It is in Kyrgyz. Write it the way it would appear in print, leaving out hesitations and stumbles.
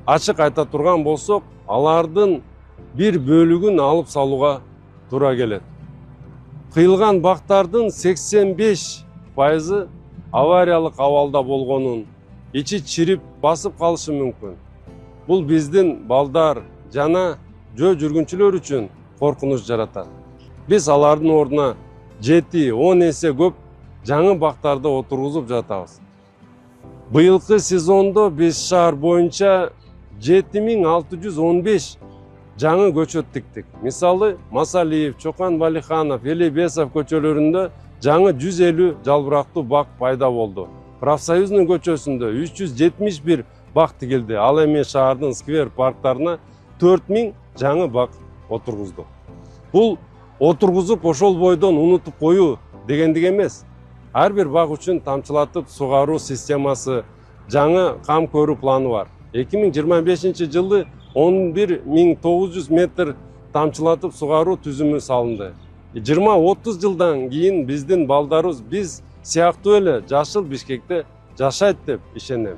Ачык айта турган болсок, алардын бир бөлүгүн алып салууга туура келет. Кыйылган бактардын 85% авариялык абалда болгонун, ичи чирип басып калышы мүмкүн. Бул биздин балдар жана жөө жүргүнчүлөр үчүн коркунуч жаратат. Биз алардын ордуна 7-10 эсе көп жаңы бактарды отургузуп жатабыз. Быйылкы сезондо биз шаар боюнча 7615 жаңы көчөт тиктик. Мисалы, Масалиев, Чокан Балиханов, Элибесов көчөлөрүндө жаңы 150 жалбырактуу бак пайда болду. Профсоюздун көчөсүндө 371 бак тигилди. Ал эми шаардын сквер парктарына 4000 жаңы бак отургуздук. Бул отургузуп ошол бойдон унутуп коюу дегендик эмес. Ар бир бак үчүн тамчылатып сугаруу системасы, жаңы кам көрүү планы бар. 2025 жылы 11900 метр тамчылатып сугаруу түзүмү салынды. 20-30 жылдан кийин биздин балдарыбыз биз сыяктуу эле жашыл Бишкекте жашайт деп ишенем.